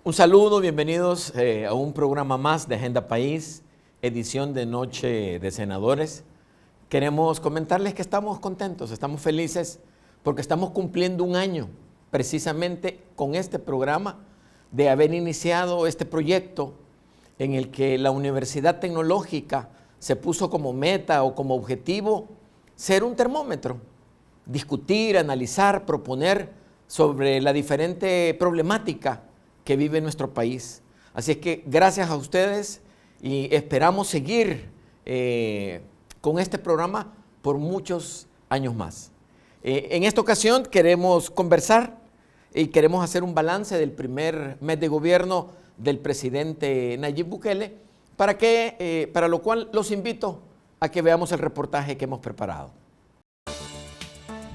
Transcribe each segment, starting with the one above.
Un saludo, bienvenidos a un programa más de Agenda País, edición de Noche de Senadores. Queremos comentarles que estamos contentos, estamos felices porque estamos cumpliendo un año precisamente con este programa de haber iniciado este proyecto en el que la Universidad Tecnológica se puso como meta o como objetivo ser un termómetro, discutir, analizar, proponer sobre la diferente problemática que vive nuestro país. Así es que gracias a ustedes y esperamos seguir con este programa por muchos años más. En esta ocasión queremos conversar y queremos hacer un balance del primer mes de gobierno del presidente Nayib Bukele, para lo cual los invito a que veamos el reportaje que hemos preparado.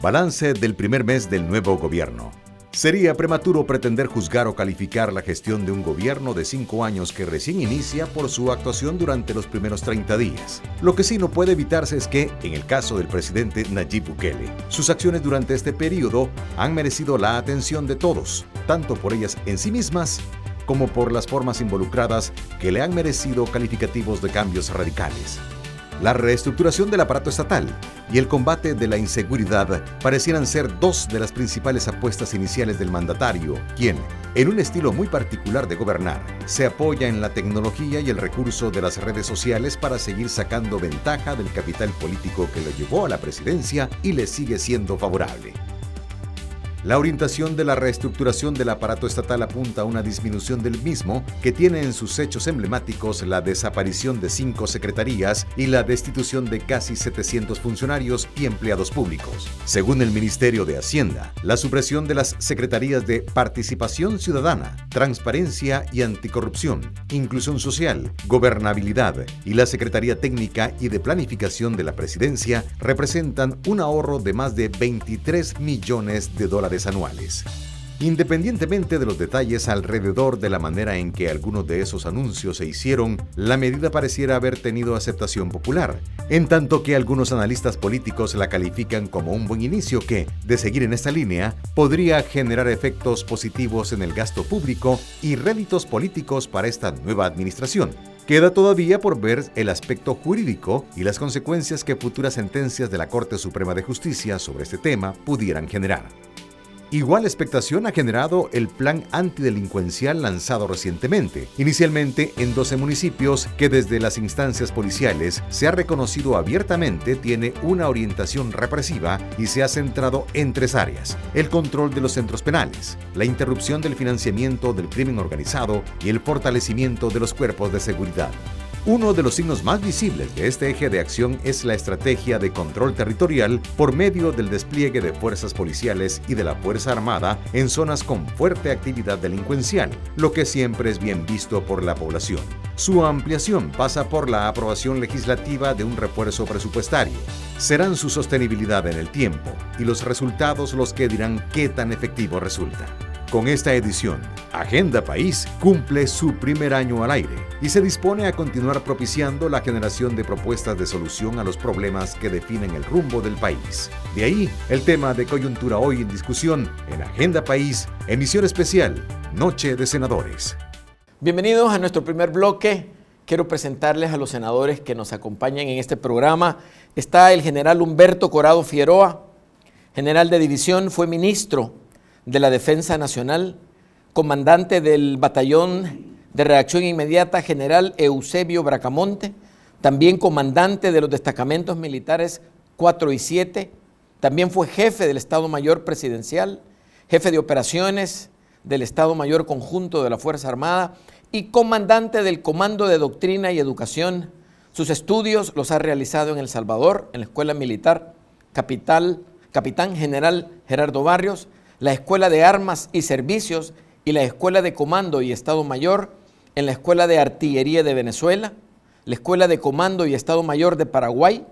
Balance del primer mes del nuevo gobierno. Sería prematuro pretender juzgar o calificar la gestión de un gobierno de 5 años que recién inicia por su actuación durante los primeros 30 días. Lo que sí no puede evitarse es que, en el caso del presidente Nayib Bukele, sus acciones durante este periodo han merecido la atención de todos, tanto por ellas en sí mismas como por las formas involucradas que le han merecido calificativos de cambios radicales. La reestructuración del aparato estatal y el combate de la inseguridad parecieran ser dos de las principales apuestas iniciales del mandatario, quien, en un estilo muy particular de gobernar, se apoya en la tecnología y el recurso de las redes sociales para seguir sacando ventaja del capital político que lo llevó a la presidencia y le sigue siendo favorable. La orientación de la reestructuración del aparato estatal apunta a una disminución del mismo, que tiene en sus hechos emblemáticos la desaparición de 5 secretarías y la destitución de casi 700 funcionarios y empleados públicos. Según el Ministerio de Hacienda, la supresión de las secretarías de Participación Ciudadana, Transparencia y Anticorrupción, Inclusión Social, Gobernabilidad y la Secretaría Técnica y de Planificación de la Presidencia representan un ahorro de más de $23 millones anuales. Independientemente de los detalles alrededor de la manera en que algunos de esos anuncios se hicieron, la medida pareciera haber tenido aceptación popular, en tanto que algunos analistas políticos la califican como un buen inicio que, de seguir en esta línea, podría generar efectos positivos en el gasto público y réditos políticos para esta nueva administración. Queda todavía por ver el aspecto jurídico y las consecuencias que futuras sentencias de la Corte Suprema de Justicia sobre este tema pudieran generar. Igual expectación ha generado el plan antidelincuencial lanzado recientemente, inicialmente en 12 municipios que desde las instancias policiales se ha reconocido abiertamente tiene una orientación represiva y se ha centrado en 3 áreas: el control de los centros penales, la interrupción del financiamiento del crimen organizado y el fortalecimiento de los cuerpos de seguridad. Uno de los signos más visibles de este eje de acción es la estrategia de control territorial por medio del despliegue de fuerzas policiales y de la Fuerza Armada en zonas con fuerte actividad delincuencial, lo que siempre es bien visto por la población. Su ampliación pasa por la aprobación legislativa de un refuerzo presupuestario. Serán su sostenibilidad en el tiempo y los resultados los que dirán qué tan efectivo resulta. Con esta edición, Agenda País cumple su primer año al aire y se dispone a continuar propiciando la generación de propuestas de solución a los problemas que definen el rumbo del país. De ahí, el tema de coyuntura hoy en discusión en Agenda País, emisión especial, Noche de Senadores. Bienvenidos a nuestro primer bloque. Quiero presentarles a los senadores que nos acompañan en este programa. Está el general Humberto Corado Figueroa, general de división, fue ministro de la Defensa Nacional, comandante del Batallón de Reacción Inmediata, general Eusebio Bracamonte, también comandante de los destacamentos militares 4 y 7, también fue jefe del Estado Mayor Presidencial, jefe de operaciones del Estado Mayor Conjunto de la Fuerza Armada y comandante del Comando de Doctrina y Educación. Sus estudios los ha realizado en El Salvador, en la Escuela Militar Capitán General Gerardo Barrios, la Escuela de Armas y Servicios y la Escuela de Comando y Estado Mayor en la Escuela de Artillería de Venezuela, la Escuela de Comando y Estado Mayor de Paraguay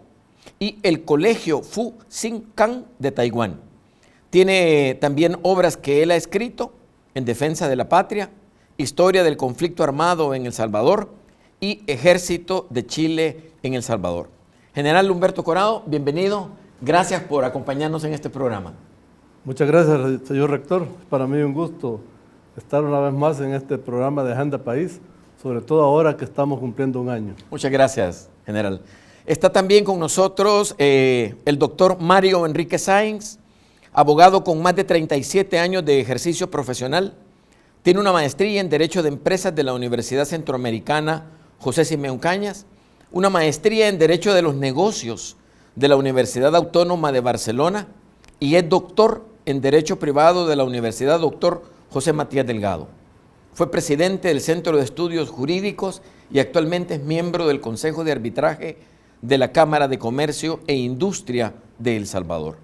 y el Colegio Fu Sin Can de Taiwán. Tiene también obras que él ha escrito en defensa de la patria, historia del conflicto armado en El Salvador y Ejército de Chile en El Salvador. General Humberto Corado, bienvenido. Gracias por acompañarnos en este programa. Muchas gracias, señor rector. Para mí un gusto estar una vez más en este programa de Agenda País, sobre todo ahora que estamos cumpliendo un año. Muchas gracias, general. Está también con nosotros el doctor Mario Enrique Sáenz, abogado con más de 37 años de ejercicio profesional. Tiene una maestría en Derecho de Empresas de la Universidad Centroamericana José Simeón Cañas, una maestría en Derecho de los Negocios de la Universidad Autónoma de Barcelona y es doctor en Derecho Privado de la Universidad Dr. José Matías Delgado. Fue presidente del Centro de Estudios Jurídicos y actualmente es miembro del Consejo de Arbitraje de la Cámara de Comercio e Industria de El Salvador,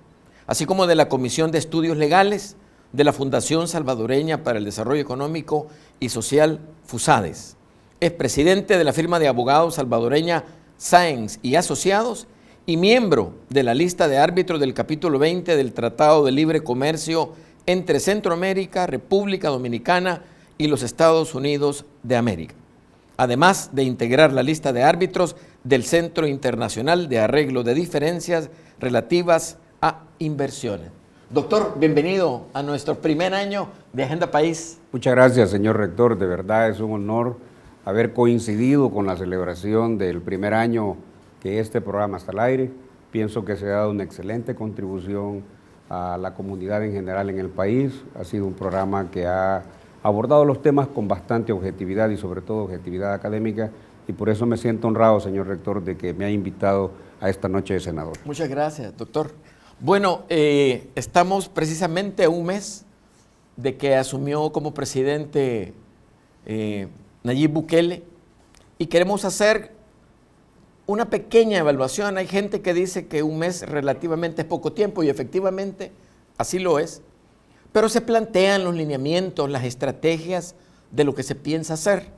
así como de la Comisión de Estudios Legales de la Fundación Salvadoreña para el Desarrollo Económico y Social, FUSADES. Es presidente de la firma de abogados salvadoreña Sáenz y Asociados y miembro de la lista de árbitros del capítulo 20 del Tratado de Libre Comercio entre Centroamérica, República Dominicana y los Estados Unidos de América, además de integrar la lista de árbitros del Centro Internacional de Arreglo de Diferencias relativas a inversiones. Doctor, bienvenido a nuestro primer año de Agenda País. Muchas gracias, señor rector. De verdad es un honor haber coincidido con la celebración del primer año que este programa está al aire. Pienso que se ha dado una excelente contribución a la comunidad en general en el país. Ha sido un programa que ha abordado los temas con bastante objetividad y sobre todo objetividad académica, y por eso me siento honrado, señor rector, de que me haya invitado a esta noche de senador. Muchas gracias, doctor. Bueno, estamos precisamente a un mes de que asumió como presidente Nayib Bukele y queremos hacer una pequeña evaluación. Hay gente que dice que un mes relativamente es poco tiempo y efectivamente así lo es, pero se plantean los lineamientos, las estrategias de lo que se piensa hacer.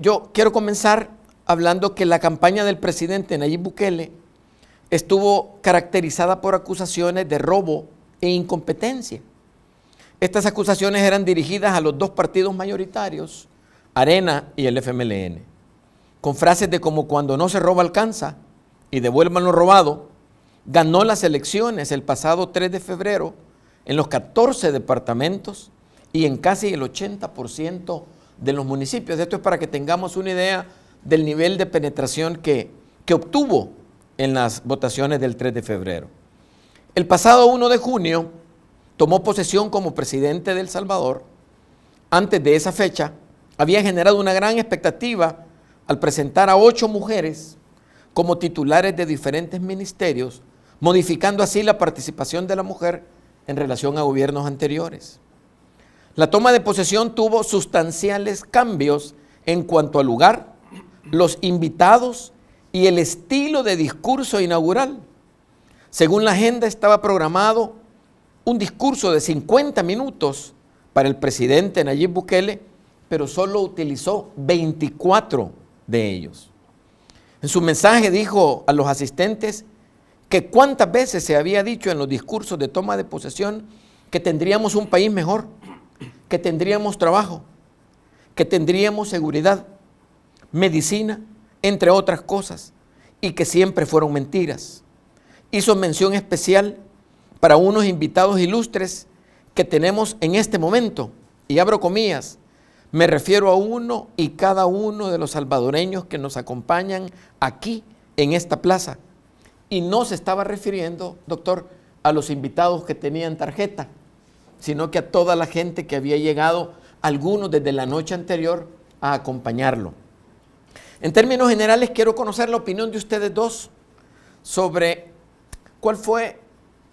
Yo quiero comenzar hablando que la campaña del presidente Nayib Bukele estuvo caracterizada por acusaciones de robo e incompetencia. Estas acusaciones eran dirigidas a los dos partidos mayoritarios, Arena y el FMLN, con frases de como cuando no se roba alcanza y devuelvan lo robado. Ganó las elecciones el pasado 3 de febrero en los 14 departamentos y en casi el 80% de los municipios. Esto es para que tengamos una idea del nivel de penetración que obtuvo en las votaciones del 3 de febrero. El pasado 1 de junio tomó posesión como presidente de El Salvador. Antes de esa fecha, había generado una gran expectativa al presentar a 8 mujeres como titulares de diferentes ministerios, modificando así la participación de la mujer en relación a gobiernos anteriores. La toma de posesión tuvo sustanciales cambios en cuanto al lugar, los invitados y el estilo de discurso inaugural. Según la agenda, estaba programado un discurso de 50 minutos para el presidente Nayib Bukele, pero solo utilizó 24 de ellos. En su mensaje dijo a los asistentes que cuántas veces se había dicho en los discursos de toma de posesión que tendríamos un país mejor, que tendríamos trabajo, que tendríamos seguridad, medicina, entre otras cosas, y que siempre fueron mentiras. Hizo mención especial para unos invitados ilustres que tenemos en este momento, y abro comillas, me refiero a uno y cada uno de los salvadoreños que nos acompañan aquí en esta plaza. Y no se estaba refiriendo, doctor, a los invitados que tenían tarjeta, sino que a toda la gente que había llegado, algunos desde la noche anterior, a acompañarlo. En términos generales, quiero conocer la opinión de ustedes dos sobre cuál fue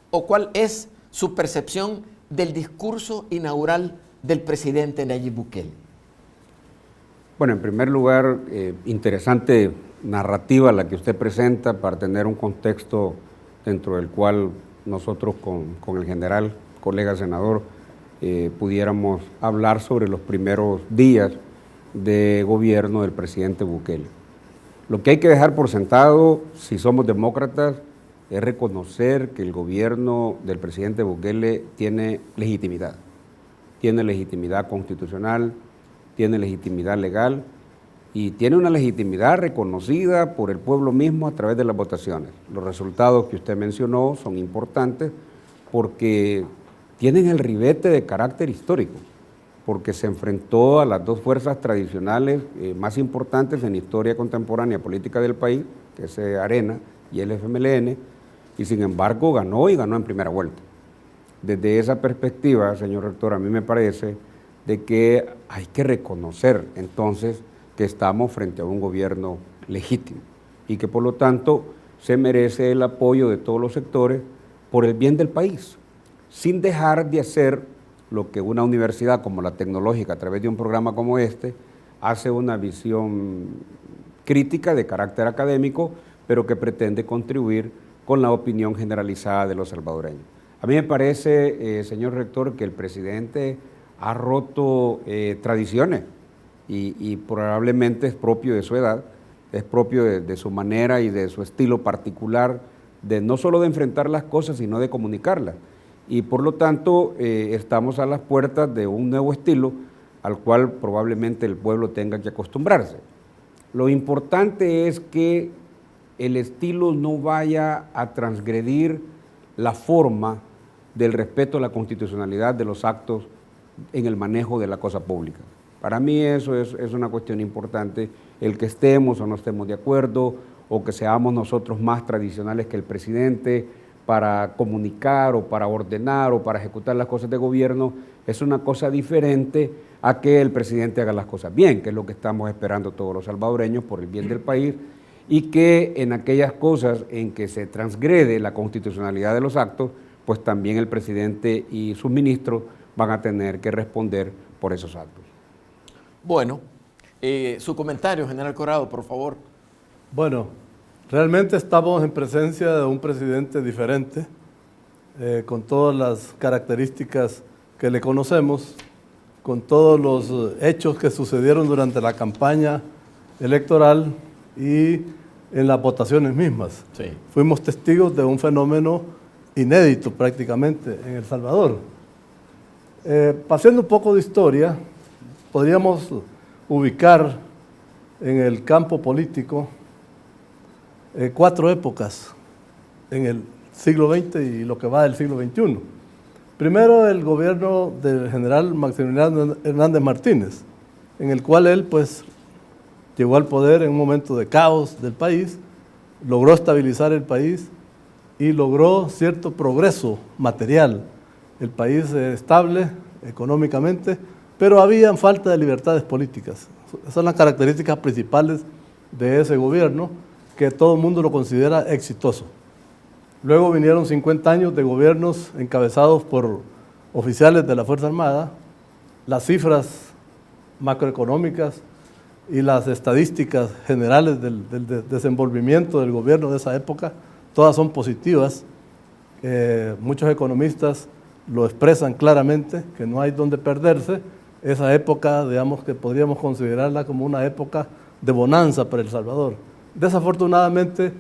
o cuál es su percepción del discurso inaugural del presidente Nayib Bukele. Bueno, en primer lugar, interesante narrativa la que usted presenta para tener un contexto dentro del cual nosotros con el general, colega senador, pudiéramos hablar sobre los primeros días de gobierno del presidente Bukele. Lo que hay que dejar por sentado, si somos demócratas, es reconocer que el gobierno del presidente Bukele tiene legitimidad constitucional, tiene legitimidad legal y tiene una legitimidad reconocida por el pueblo mismo a través de las votaciones. Los resultados que usted mencionó son importantes porque tienen el ribete de carácter histórico. porque se enfrentó a las dos fuerzas tradicionales más importantes en la historia contemporánea política del país, que es Arena y el FMLN, y sin embargo ganó y ganó en primera vuelta. Desde esa perspectiva, señor rector, a mí me parece de que hay que reconocer entonces que estamos frente a un gobierno legítimo y que por lo tanto se merece el apoyo de todos los sectores por el bien del país, sin dejar de hacer lo que una universidad como la Tecnológica, a través de un programa como este, hace una visión crítica de carácter académico, pero que pretende contribuir con la opinión generalizada de los salvadoreños. A mí me parece, señor rector, que el presidente ha roto tradiciones y probablemente es propio de su edad, es propio de su manera y de su estilo particular, de no solo de enfrentar las cosas, sino de comunicarlas. Y por lo tanto, estamos a las puertas de un nuevo estilo al cual probablemente el pueblo tenga que acostumbrarse. Lo importante es que el estilo no vaya a transgredir la forma del respeto a la constitucionalidad de los actos en el manejo de la cosa pública. Para mí eso es una cuestión importante, el que estemos o no estemos de acuerdo, o que seamos nosotros más tradicionales que el presidente para comunicar o para ordenar o para ejecutar las cosas de gobierno, es una cosa diferente a que el presidente haga las cosas bien, que es lo que estamos esperando todos los salvadoreños por el bien del país, y que en aquellas cosas en que se transgrede la constitucionalidad de los actos, pues también el presidente y sus ministros van a tener que responder por esos actos. Bueno, su comentario, general Corrado, por favor. Bueno, realmente estamos en presencia de un presidente diferente, con todas las características que le conocemos, con todos los hechos que sucedieron durante la campaña electoral y en las votaciones mismas. Sí. Fuimos testigos de un fenómeno inédito prácticamente en El Salvador. Pasando un poco de historia, podríamos ubicar en el campo político 4 épocas en el siglo XX y lo que va del siglo XXI. Primero, el gobierno del general Maximiliano Hernández Martínez, en el cual él pues llegó al poder en un momento de caos del país, logró estabilizar el país y logró cierto progreso material. El país estable económicamente, pero había falta de libertades políticas. Esas son las características principales de ese gobierno, que todo el mundo lo considera exitoso. Luego vinieron 50 años de gobiernos encabezados por oficiales de la Fuerza Armada. Las cifras macroeconómicas y las estadísticas generales del desenvolvimiento del gobierno de esa época, todas son positivas. Muchos economistas lo expresan claramente, que no hay donde perderse. Esa época, digamos que podríamos considerarla como una época de bonanza para El Salvador. Desafortunadamente,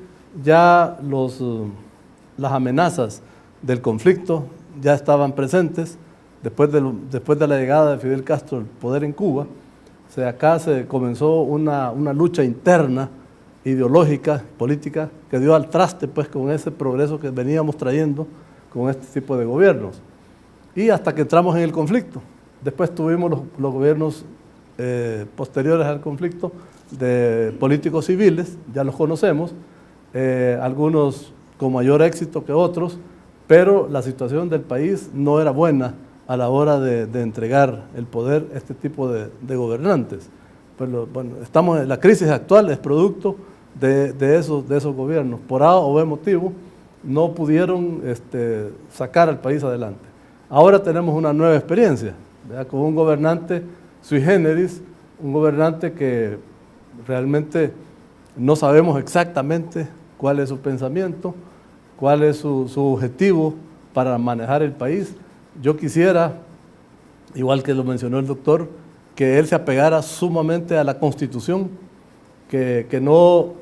ya las amenazas del conflicto ya estaban presentes después de la llegada de Fidel Castro al poder en Cuba. O sea, acá se comenzó una lucha interna, ideológica, política, que dio al traste pues, con ese progreso que veníamos trayendo con este tipo de gobiernos. Y hasta que entramos en el conflicto. Después tuvimos los gobiernos posteriores al conflicto de políticos civiles, ya los conocemos, algunos con mayor éxito que otros, pero la situación del país no era buena a la hora de entregar el poder a este tipo de gobernantes. Pero, bueno, la crisis actual es producto de esos gobiernos. Por A o B motivo no pudieron sacar al país adelante. Ahora tenemos una nueva experiencia, ¿verdad? Con un gobernante sui generis, un gobernante que realmente no sabemos exactamente cuál es su pensamiento, cuál es su objetivo para manejar el país. Yo quisiera, igual que lo mencionó el doctor, que él se apegara sumamente a la Constitución, que no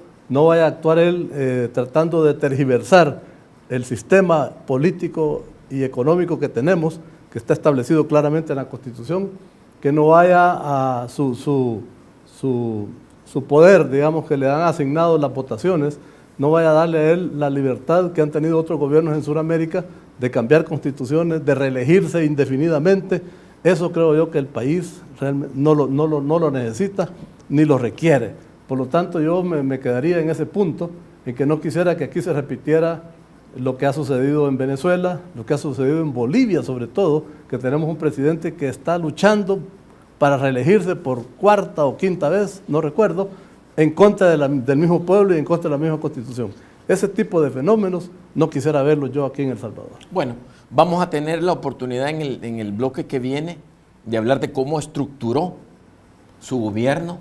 vaya a actuar él tratando de tergiversar el sistema político y económico que tenemos, que está establecido claramente en la Constitución, que no vaya a su poder, digamos, que le han asignado las votaciones, no vaya a darle a él la libertad que han tenido otros gobiernos en Sudamérica de cambiar constituciones, de reelegirse indefinidamente Eso creo yo que el país realmente no lo necesita ni lo requiere. Por lo tanto, yo me quedaría en ese punto, en que no quisiera que aquí se repitiera lo que ha sucedido en Venezuela, lo que ha sucedido en Bolivia sobre todo, que tenemos un presidente que está luchando para reelegirse por cuarta o quinta vez, no recuerdo, en contra del mismo pueblo y en contra de la misma Constitución. Ese tipo de fenómenos no quisiera verlos yo aquí en El Salvador. Bueno, vamos a tener la oportunidad en el bloque que viene de hablar de cómo estructuró su gobierno.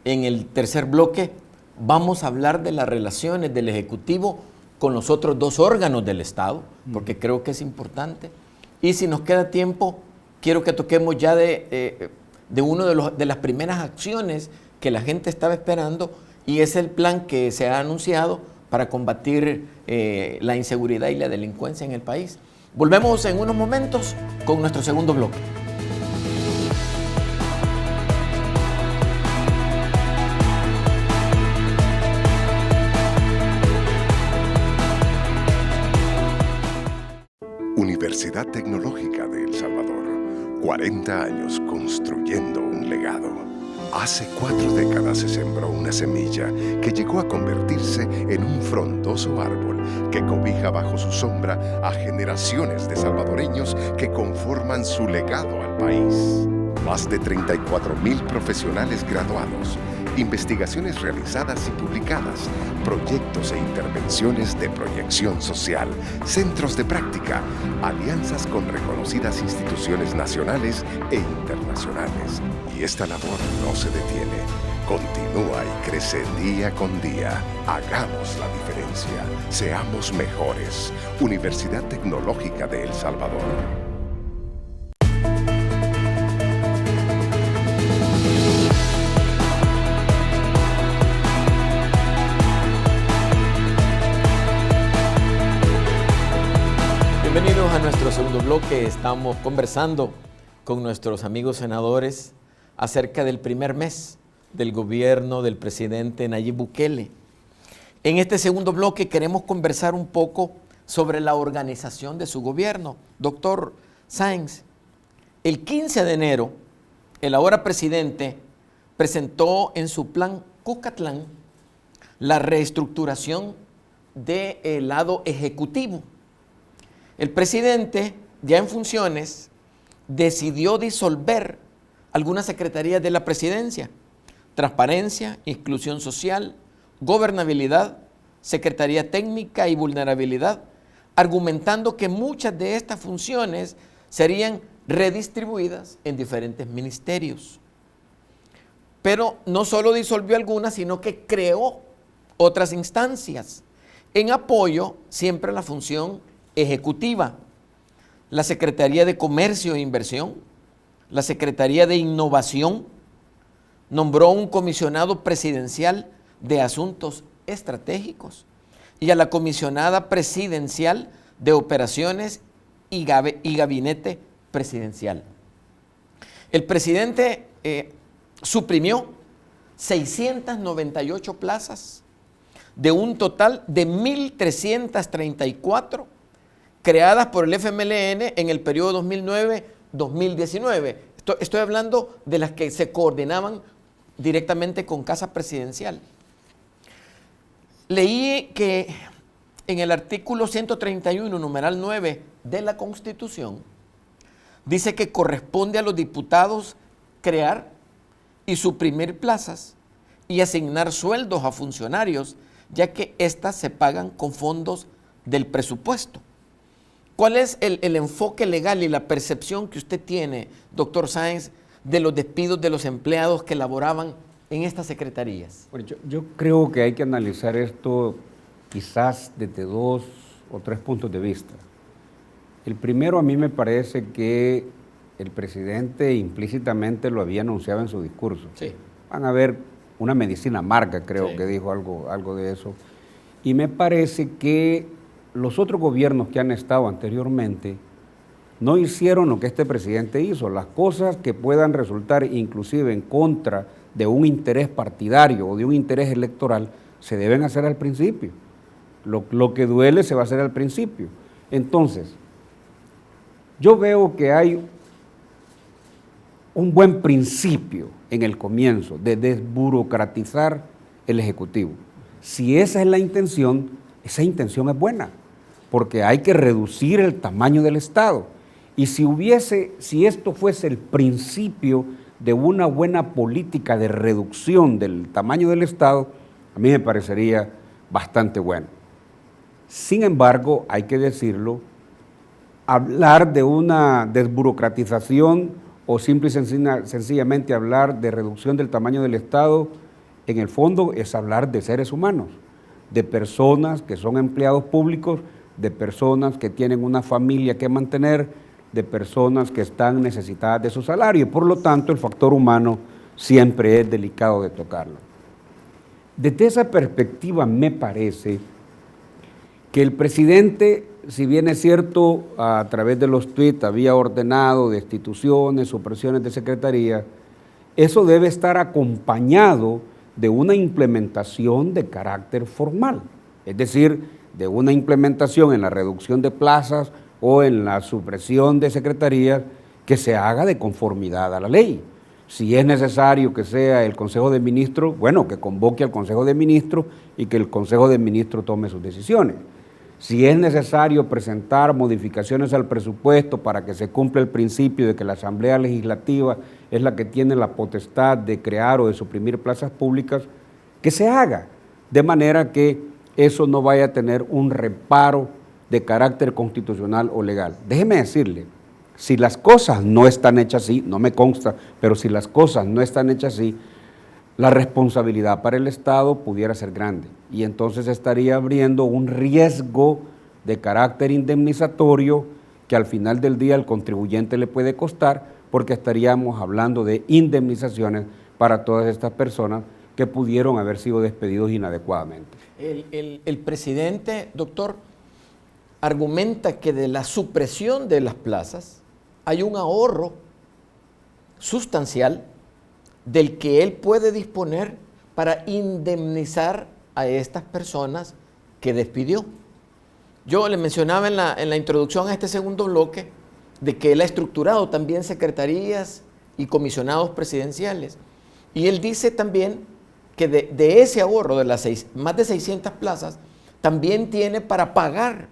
En el tercer bloque vamos a hablar de las relaciones del Ejecutivo con los otros dos órganos del Estado, porque creo que es importante. Y si nos queda tiempo, quiero que toquemos ya de una de las primeras acciones que la gente estaba esperando, y es el plan que se ha anunciado para combatir la inseguridad y la delincuencia en el país. Volvemos en unos momentos con nuestro segundo bloque. Universidad Tecnológica de El Salvador. 40 años construyendo un legado. Hace 4 décadas se sembró una semilla que llegó a convertirse en un frondoso árbol que cobija bajo su sombra a generaciones de salvadoreños que conforman su legado al país. Más de 34,000 profesionales graduados, investigaciones realizadas y publicadas, proyectos e intervenciones de proyección social, centros de práctica, alianzas con reconocidas instituciones nacionales e internacionales. Y esta labor no se detiene, continúa y crece día con día. Hagamos la diferencia, seamos mejores. Universidad Tecnológica de El Salvador. Bienvenidos a nuestro segundo bloque. Estamos conversando con nuestros amigos senadores acerca del primer mes del gobierno del presidente Nayib Bukele. En este segundo bloque queremos conversar un poco sobre la organización de su gobierno. Doctor Sáenz, el 15 de enero, el ahora presidente presentó en su plan Cucatlán la reestructuración del lado ejecutivo. El presidente, ya en funciones, decidió disolver algunas secretarías de la presidencia: Transparencia, Inclusión Social, Gobernabilidad, Secretaría Técnica y Vulnerabilidad, argumentando que muchas de estas funciones serían redistribuidas en diferentes ministerios. Pero no solo disolvió algunas, sino que creó otras instancias en apoyo siempre a la función ejecutiva: la Secretaría de Comercio e Inversión, la Secretaría de Innovación, nombró un comisionado presidencial de asuntos estratégicos y a la comisionada presidencial de operaciones y gabinete presidencial. El presidente suprimió 698 plazas de un total de 1.334 creadas por el FMLN en el periodo 2009-2019. Estoy hablando de las que se coordinaban directamente con Casa Presidencial. Leí que en el artículo 131, numeral 9 de la Constitución, dice que corresponde a los diputados crear y suprimir plazas y asignar sueldos a funcionarios, ya que éstas se pagan con fondos del presupuesto. ¿Cuál es el enfoque legal y la percepción que usted tiene, doctor Sáenz, de los despidos de los empleados que laboraban en estas secretarías? Bueno, yo creo que hay que analizar esto quizás desde 2 o 3 puntos de vista. El primero, a mí me parece que el presidente implícitamente lo había anunciado en su discurso. Sí. Van a ver una medicina amarga, creo Sí. que dijo algo de eso. Y me parece que los otros gobiernos que han estado anteriormente no hicieron lo que este presidente hizo. Las cosas que puedan resultar inclusive en contra de un interés partidario o de un interés electoral se deben hacer al principio. Lo que duele se va a hacer al principio. Entonces, yo veo que hay un buen principio en el comienzo de desburocratizar el Ejecutivo. Si esa es la intención, esa intención es buena, porque hay que reducir el tamaño del Estado. Y si esto fuese el principio de una buena política de reducción del tamaño del Estado, a mí me parecería bastante bueno. Sin embargo, hay que decirlo, hablar de una desburocratización o simple y sencillamente hablar de reducción del tamaño del Estado, en el fondo es hablar de seres humanos, de personas que son empleados públicos, de personas que tienen una familia que mantener, de personas que están necesitadas de su salario. Por lo tanto, el factor humano siempre es delicado de tocarlo. Desde esa perspectiva me parece que el presidente, si bien es cierto, a través de los tweets había ordenado destituciones, supresiones de secretaría, eso debe estar acompañado de una implementación de carácter formal, es decir, de una implementación en la reducción de plazas o en la supresión de secretarías que se haga de conformidad a la ley. Si es necesario que sea el Consejo de Ministros, bueno, que convoque al Consejo de Ministros y que el Consejo de Ministros tome sus decisiones. Si es necesario presentar modificaciones al presupuesto para que se cumpla el principio de que la Asamblea Legislativa es la que tiene la potestad de crear o de suprimir plazas públicas, que se haga, de manera que eso no vaya a tener un reparo de carácter constitucional o legal. Déjeme decirle, si las cosas no están hechas así, no me consta, pero si las cosas no están hechas así, la responsabilidad para el Estado pudiera ser grande y entonces estaría abriendo un riesgo de carácter indemnizatorio que al final del día al contribuyente le puede costar, porque estaríamos hablando de indemnizaciones para todas estas personas que pudieron haber sido despedidos inadecuadamente. El presidente, doctor, argumenta que de la supresión de las plazas hay un ahorro sustancial del que él puede disponer para indemnizar a estas personas que despidió. Yo le mencionaba en la introducción a este segundo bloque de que él ha estructurado también secretarías y comisionados presidenciales. Y él dice también que de ese ahorro de las más de 600 plazas, también tiene para pagar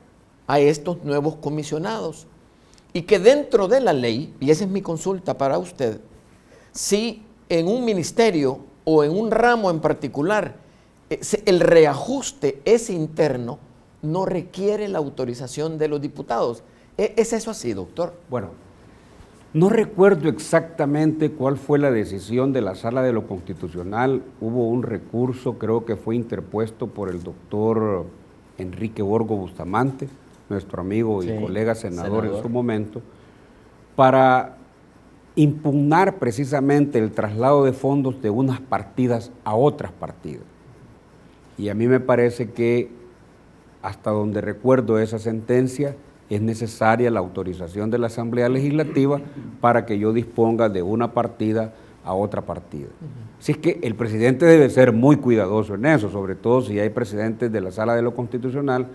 a estos nuevos comisionados. Y que dentro de la ley, y esa es mi consulta para usted, si en un ministerio o en un ramo en particular el reajuste es interno, no requiere la autorización de los diputados. ¿Es eso así, doctor? Bueno, no recuerdo exactamente cuál fue la decisión de la Sala de lo Constitucional. Hubo un recurso, creo que fue interpuesto por el doctor Enrique Borgo Bustamante, nuestro amigo y colega senador en su momento, para impugnar precisamente el traslado de fondos de unas partidas a otras partidas. Y a mí me parece que, hasta donde recuerdo esa sentencia, es necesaria la autorización de la Asamblea Legislativa para que yo disponga de una partida a otra partida. Así es que el presidente debe ser muy cuidadoso en eso, sobre todo si hay presidentes de la Sala de lo Constitucional,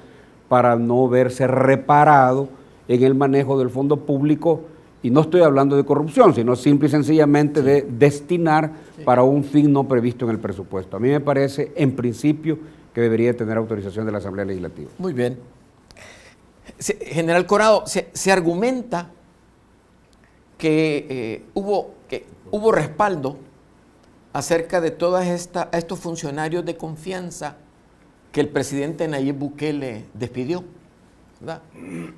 para no verse reparado en el manejo del fondo público. Y no estoy hablando de corrupción, sino simple y sencillamente de destinar para un fin no previsto en el presupuesto. A mí me parece, en principio, que debería tener autorización de la Asamblea Legislativa. Muy bien. General Corado, se argumenta que hubo respaldo acerca de todos estos funcionarios de confianza que el presidente Nayib Bukele despidió, ¿verdad?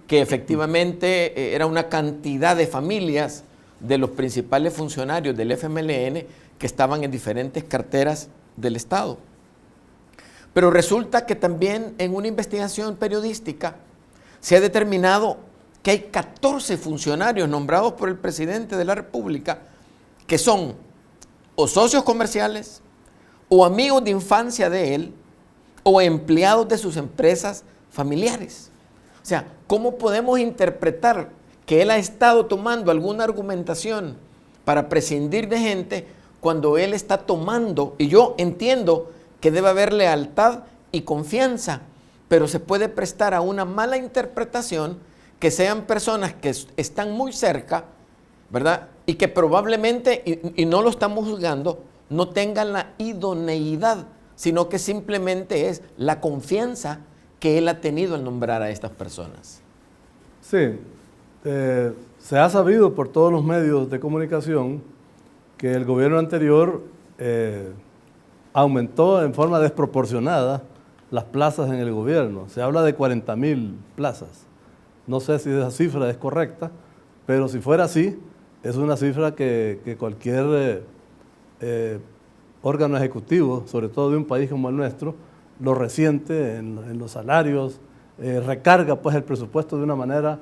Que efectivamente era una cantidad de familias de los principales funcionarios del FMLN que estaban en diferentes carteras del Estado. Pero resulta que también en una investigación periodística se ha determinado que hay 14 funcionarios nombrados por el presidente de la República que son o socios comerciales, o amigos de infancia de él, o empleados de sus empresas familiares. O sea, ¿cómo podemos interpretar que él ha estado tomando alguna argumentación para prescindir de gente cuando él está tomando? Y yo entiendo que debe haber lealtad y confianza, pero se puede prestar a una mala interpretación que sean personas que están muy cerca, ¿verdad? y que probablemente, y no lo estamos juzgando, no tengan la idoneidad, sino que simplemente es la confianza que él ha tenido al nombrar a estas personas. Sí, se ha sabido por todos los medios de comunicación que el gobierno anterior aumentó en forma desproporcionada las plazas en el gobierno. Se habla de 40.000 plazas. No sé si esa cifra es correcta, pero si fuera así, es una cifra que cualquier órgano ejecutivo, sobre todo de un país como el nuestro, lo resiente en los salarios, recarga pues el presupuesto de una manera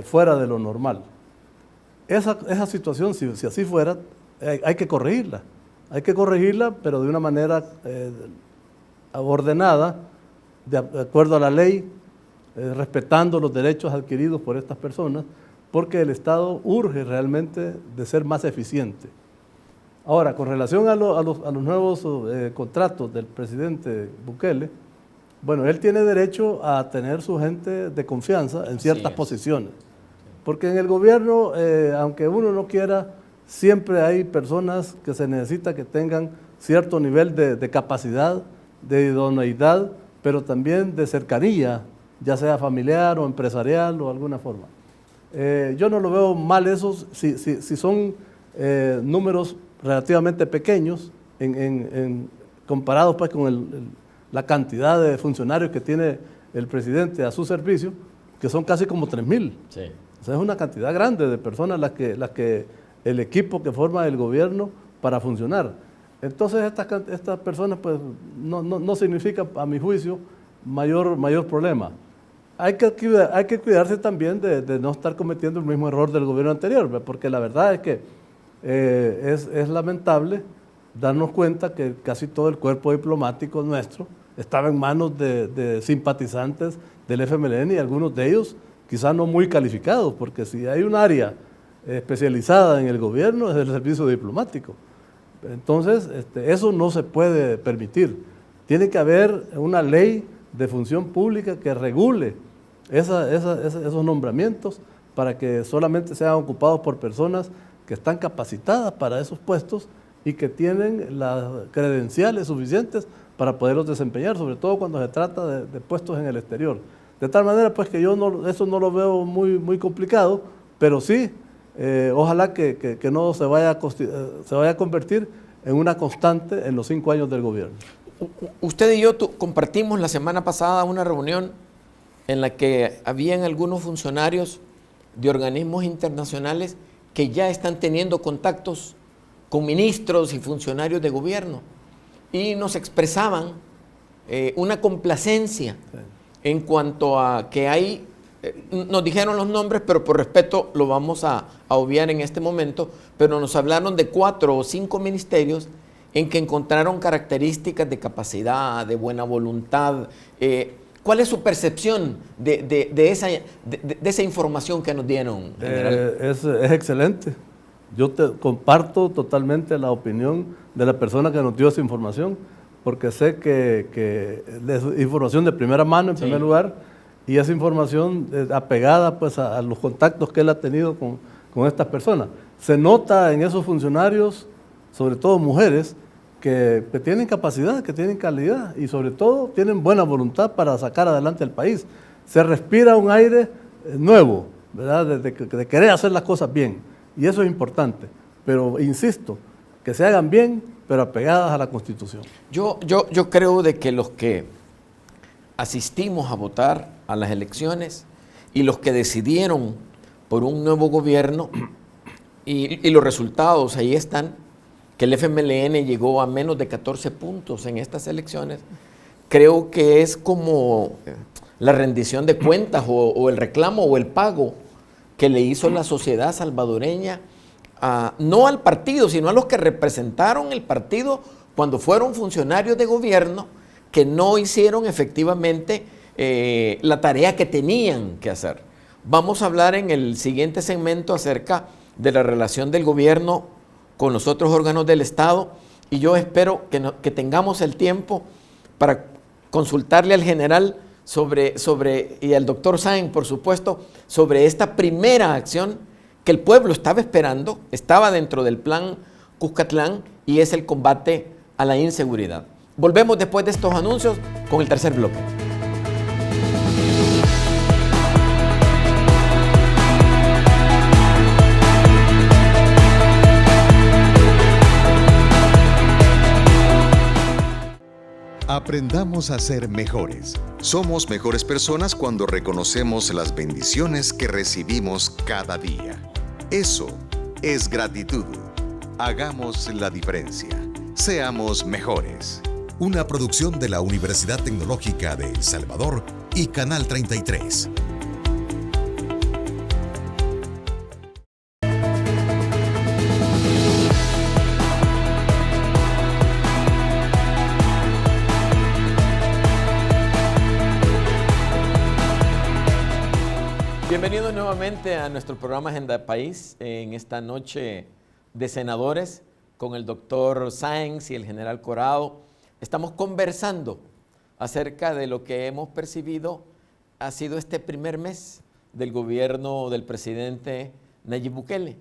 fuera de lo normal. Esa situación, si así fuera, hay que corregirla. Hay que corregirla, pero de una manera ordenada, de acuerdo a la ley, respetando los derechos adquiridos por estas personas, porque el Estado urge realmente de ser más eficiente. Ahora, con relación a los nuevos contratos del presidente Bukele, bueno, él tiene derecho a tener su gente de confianza en ciertas posiciones. Porque en el gobierno, aunque uno no quiera, siempre hay personas que se necesita que tengan cierto nivel de capacidad, de idoneidad, pero también de cercanía, ya sea familiar o empresarial o de alguna forma. Yo no lo veo mal eso si son números relativamente pequeños comparados pues, con la cantidad de funcionarios que tiene el presidente a su servicio, que son casi como 3.000. Sí. O sea, es una cantidad grande de personas las que el equipo que forma el gobierno para funcionar. Entonces estas personas pues no significa, a mi juicio, mayor problema. Hay que cuidarse también de no estar cometiendo el mismo error del gobierno anterior, porque la verdad es que es lamentable darnos cuenta que casi todo el cuerpo diplomático nuestro estaba en manos de simpatizantes del FMLN y algunos de ellos quizás no muy calificados, porque si hay un área especializada en el gobierno es el servicio diplomático. Entonces, eso no se puede permitir. Tiene que haber una ley de función pública que regule esos nombramientos para que solamente sean ocupados por personas que están capacitadas para esos puestos y que tienen las credenciales suficientes para poderlos desempeñar, sobre todo cuando se trata de puestos en el exterior. De tal manera pues que yo eso no lo veo muy complicado, pero sí, ojalá que no se vaya a convertir en una constante en los 5 años del gobierno. Usted y yo compartimos la semana pasada una reunión en la que habían algunos funcionarios de organismos internacionales que ya están teniendo contactos con ministros y funcionarios de gobierno y nos expresaban una complacencia en cuanto a que hay, nos dijeron los nombres, pero por respeto lo vamos a obviar en este momento, pero nos hablaron de 4 o 5 ministerios en que encontraron características de capacidad, de buena voluntad. ¿Cuál es su percepción de esa información que nos dieron, general? Es excelente. Yo comparto totalmente la opinión de la persona que nos dio esa información, porque sé que es información de primera mano en primer lugar, y esa información apegada pues, a los contactos que él ha tenido con estas personas. Se nota en esos funcionarios, sobre todo mujeres, que tienen capacidad, que tienen calidad y sobre todo tienen buena voluntad para sacar adelante el país. Se respira un aire nuevo, ¿verdad? De querer hacer las cosas bien, y eso es importante. Pero insisto, que se hagan bien, pero apegadas a la Constitución. Yo creo de que los que asistimos a votar a las elecciones y los que decidieron por un nuevo gobierno y los resultados ahí están, que el FMLN llegó a menos de 14 puntos en estas elecciones, creo que es como la rendición de cuentas o el reclamo o el pago que le hizo la sociedad salvadoreña, no al partido, sino a los que representaron el partido cuando fueron funcionarios de gobierno que no hicieron efectivamente la tarea que tenían que hacer. Vamos a hablar en el siguiente segmento acerca de la relación del gobierno con los otros órganos del Estado, y yo espero que tengamos el tiempo para consultarle al general y al doctor Sáenz, por supuesto, sobre esta primera acción que el pueblo estaba esperando, estaba dentro del plan Cuscatlán, y es el combate a la inseguridad. Volvemos después de estos anuncios con el tercer bloque. Aprendamos a ser mejores. Somos mejores personas cuando reconocemos las bendiciones que recibimos cada día. Eso es gratitud. Hagamos la diferencia. Seamos mejores. Una producción de la Universidad Tecnológica de El Salvador y Canal 33. Bienvenidos nuevamente a nuestro programa Agenda País en esta noche de senadores con el doctor Sáenz y el general Corado. Estamos conversando acerca de lo que hemos percibido ha sido este primer mes del gobierno del presidente Nayib Bukele.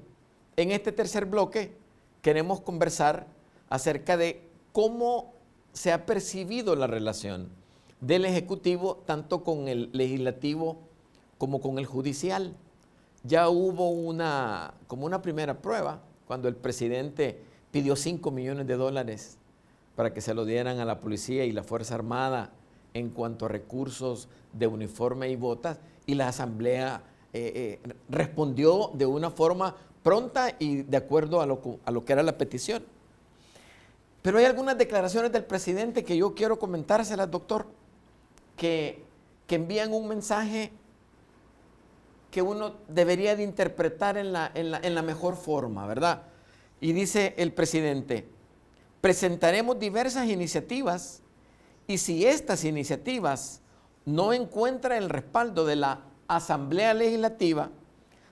En este tercer bloque queremos conversar acerca de cómo se ha percibido la relación del Ejecutivo tanto con el Legislativo como con el Judicial. Ya hubo como una primera prueba cuando el presidente pidió $5 millones para que se lo dieran a la policía y la Fuerza Armada en cuanto a recursos de uniforme y botas, y la Asamblea respondió de una forma pronta y de acuerdo a lo que era la petición. Pero hay algunas declaraciones del presidente que yo quiero comentárselas, doctor, que envían un mensaje que uno debería de interpretar en la mejor forma, ¿verdad? Y dice el presidente: presentaremos diversas iniciativas y si estas iniciativas no encuentran el respaldo de la Asamblea Legislativa,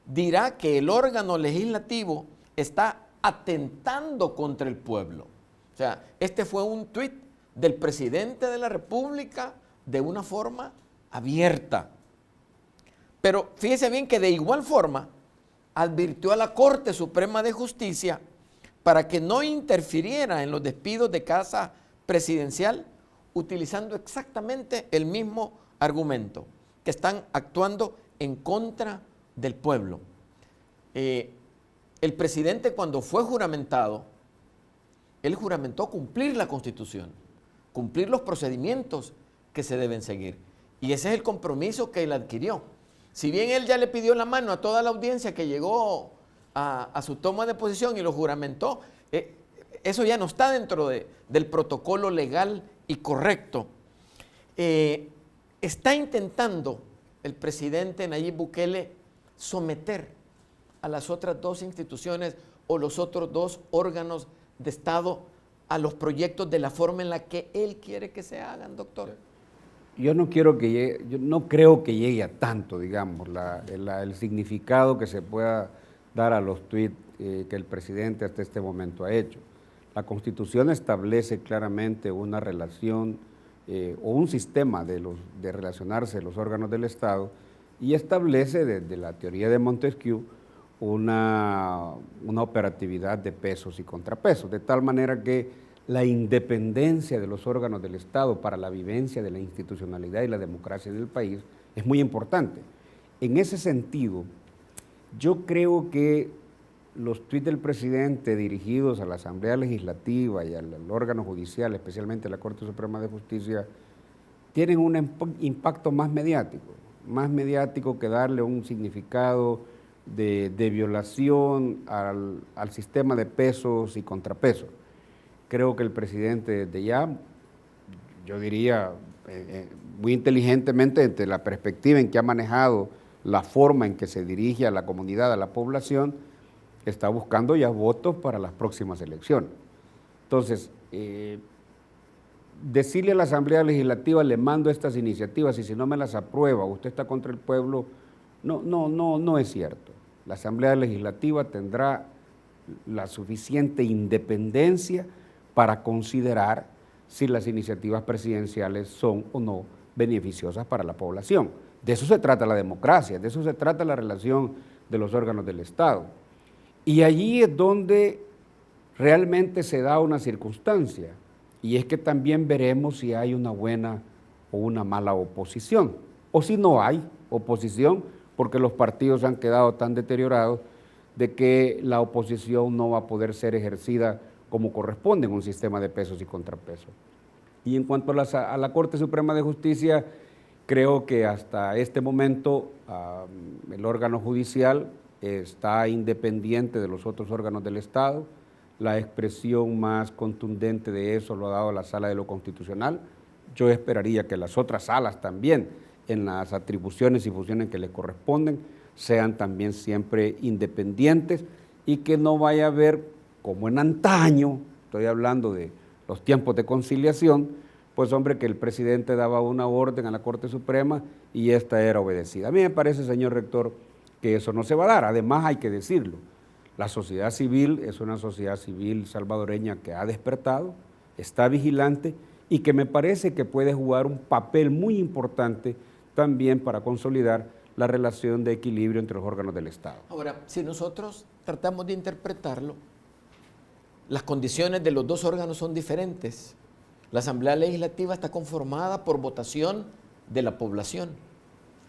dirá que el órgano legislativo está atentando contra el pueblo. O sea, este fue un tuit del presidente de la República de una forma abierta. Pero fíjese bien que de igual forma advirtió a la Corte Suprema de Justicia para que no interfiriera en los despidos de casa presidencial, utilizando exactamente el mismo argumento, que están actuando en contra del pueblo. El presidente, cuando fue juramentado, él juramentó cumplir la Constitución, cumplir los procedimientos que se deben seguir. Y ese es el compromiso que él adquirió. Si bien él ya le pidió la mano a toda la audiencia que llegó a su toma de posición y lo juramentó, eso ya no está dentro del protocolo legal y correcto. Está intentando el presidente Nayib Bukele someter a las otras dos instituciones o los otros dos órganos de Estado a los proyectos de la forma en la que él quiere que se hagan, doctor. Yo no creo que llegue a tanto, digamos, el significado que se pueda dar a los tuits que el presidente hasta este momento ha hecho. La Constitución establece claramente una relación o un sistema de relacionarse los órganos del Estado y establece desde la teoría de Montesquieu una operatividad de pesos y contrapesos, de tal manera que la independencia de los órganos del Estado para la vivencia de la institucionalidad y la democracia en el país es muy importante. En ese sentido, yo creo que los tuits del presidente dirigidos a la Asamblea Legislativa y al órgano judicial, especialmente a la Corte Suprema de Justicia, tienen un impacto más mediático que darle un significado de violación al sistema de pesos y contrapesos. Creo que el presidente desde ya, yo diría muy inteligentemente, desde la perspectiva en que ha manejado la forma en que se dirige a la comunidad, a la población, está buscando ya votos para las próximas elecciones. Entonces, decirle a la Asamblea Legislativa, le mando estas iniciativas y si no me las aprueba, usted está contra el pueblo, no es cierto. La Asamblea Legislativa tendrá la suficiente independencia para considerar si las iniciativas presidenciales son o no beneficiosas para la población. De eso se trata la democracia, de eso se trata la relación de los órganos del Estado. Y allí es donde realmente se da una circunstancia, y es que también veremos si hay una buena o una mala oposición, o si no hay oposición, porque los partidos han quedado tan deteriorados de que la oposición no va a poder ser ejercida como corresponde en un sistema de pesos y contrapesos. Y en cuanto a la Corte Suprema de Justicia, creo que hasta este momento el órgano judicial está independiente de los otros órganos del Estado. La expresión más contundente de eso lo ha dado la Sala de lo Constitucional. Yo esperaría que las otras salas también, en las atribuciones y funciones que les corresponden, sean también siempre independientes y que no vaya a haber, como en antaño, estoy hablando de los tiempos de conciliación, pues hombre, que el presidente daba una orden a la Corte Suprema y esta era obedecida. A mí me parece, señor rector, que eso no se va a dar. Además, hay que decirlo, la sociedad civil es una sociedad civil salvadoreña que ha despertado, está vigilante y que me parece que puede jugar un papel muy importante también para consolidar la relación de equilibrio entre los órganos del Estado. Ahora, si nosotros tratamos de interpretarlo, las condiciones de los dos órganos son diferentes. La Asamblea Legislativa está conformada por votación de la población.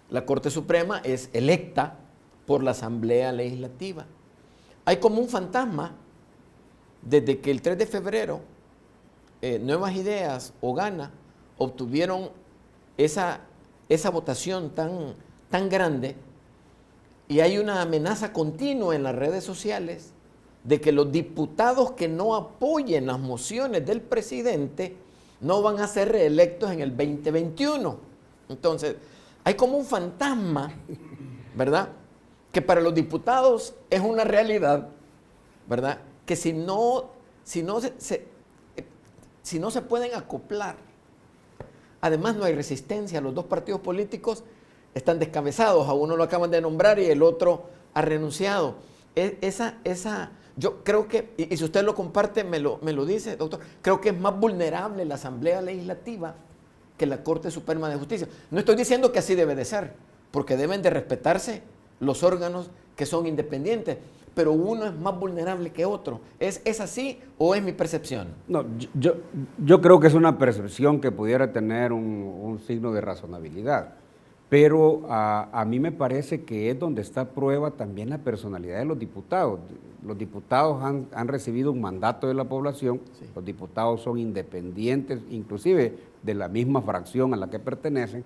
La Corte Suprema es electa por la Asamblea Legislativa. Hay como un fantasma, desde que el 3 de febrero, Nuevas Ideas o Gana obtuvieron esa votación tan grande, y hay una amenaza continua en las redes sociales de que los diputados que no apoyen las mociones del presidente no van a ser reelectos en el 2021. Entonces, hay como un fantasma, ¿verdad?, que para los diputados es una realidad, ¿verdad?, que si no se pueden acoplar, además no hay resistencia, los dos partidos políticos están descabezados, a uno lo acaban de nombrar y el otro ha renunciado. Yo creo que, y si usted lo comparte, me lo dice, doctor, creo que es más vulnerable la Asamblea Legislativa que la Corte Suprema de Justicia. No estoy diciendo que así debe de ser, porque deben de respetarse los órganos que son independientes, pero uno es más vulnerable que otro. ¿Es así o es mi percepción? No, yo creo que es una percepción que pudiera tener un signo de razonabilidad, pero a mí me parece que es donde está a prueba también la personalidad de los diputados. Los diputados han recibido un mandato de la población, sí. Los diputados son independientes, inclusive de la misma fracción a la que pertenecen,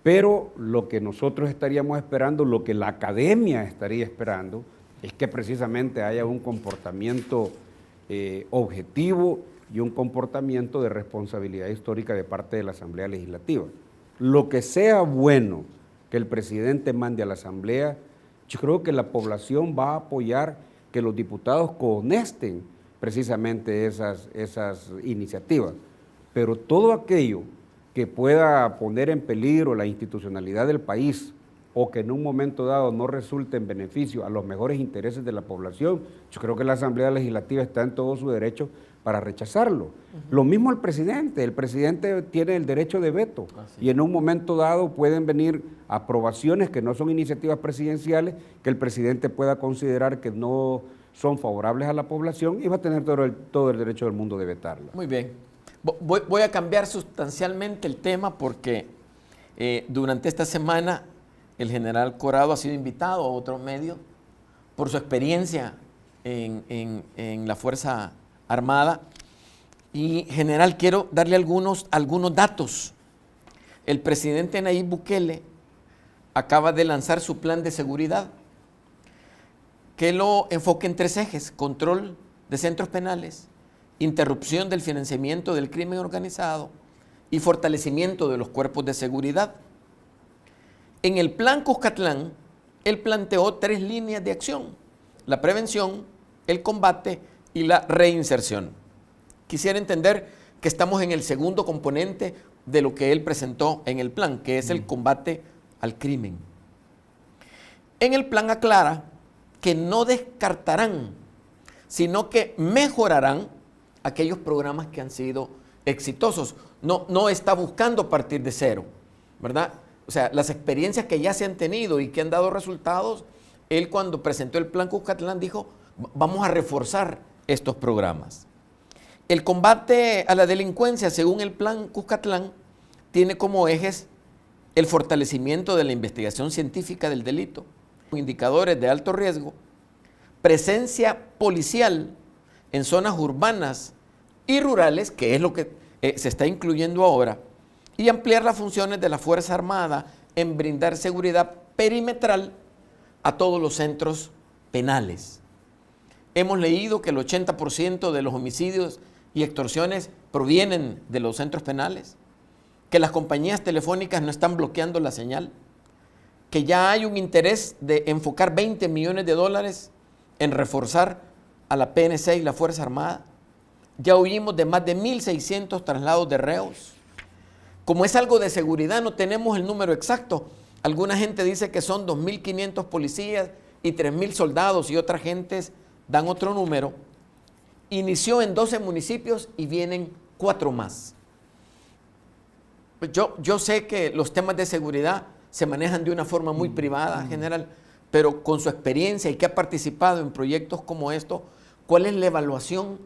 pero lo que nosotros estaríamos esperando, lo que la academia estaría esperando, es que precisamente haya un comportamiento objetivo y un comportamiento de responsabilidad histórica de parte de la Asamblea Legislativa. Lo que sea bueno que el presidente mande a la Asamblea, yo creo que la población va a apoyar que los diputados cohonesten precisamente esas iniciativas. Pero todo aquello que pueda poner en peligro la institucionalidad del país o que en un momento dado no resulte en beneficio a los mejores intereses de la población, yo creo que la Asamblea Legislativa está en todo su derecho para rechazarlo. Lo mismo el presidente tiene el derecho de veto y en un momento dado pueden venir aprobaciones que no son iniciativas presidenciales que el presidente pueda considerar que no son favorables a la población y va a tener todo el derecho del mundo de vetarla. Muy bien. Voy a cambiar sustancialmente el tema porque durante esta semana el general Corado ha sido invitado a otro medio por su experiencia en la Fuerza Armada. Y, general, quiero darle algunos datos. El presidente Nayib Bukele acaba de lanzar su plan de seguridad, que lo enfoca en 3 ejes: control de centros penales, interrupción del financiamiento del crimen organizado y fortalecimiento de los cuerpos de seguridad. En el plan Cuscatlán, él planteó 3 líneas de acción: la prevención, el combate y la reinserción. Quisiera entender que estamos en el segundo componente de lo que él presentó en el plan, que es el combate al crimen. En el plan aclara que no descartarán, sino que mejorarán aquellos programas que han sido exitosos. No está buscando partir de cero, ¿verdad? O sea, las experiencias que ya se han tenido y que han dado resultados, él cuando presentó el plan Cuscatlán dijo, vamos a reforzar estos programas. El combate a la delincuencia, según el plan Cuscatlán, tiene como ejes el fortalecimiento de la investigación científica del delito, indicadores de alto riesgo, presencia policial en zonas urbanas y rurales, que es lo que se está incluyendo ahora, y ampliar las funciones de la Fuerza Armada en brindar seguridad perimetral a todos los centros penales. Hemos leído que el 80% de los homicidios y extorsiones provienen de los centros penales, que las compañías telefónicas no están bloqueando la señal, que ya hay un interés de enfocar 20 millones de dólares en reforzar a la PNC y la Fuerza Armada. Ya oímos de más de 1.600 traslados de reos. Como es algo de seguridad, no tenemos el número exacto. Alguna gente dice que son 2.500 policías y 3.000 soldados y otras gentes dan otro número. Inició en 12 municipios y vienen 4 más. Yo sé que los temas de seguridad se manejan de una forma muy privada, general, pero con su experiencia y que ha participado en proyectos como estos, ¿cuál es la evaluación,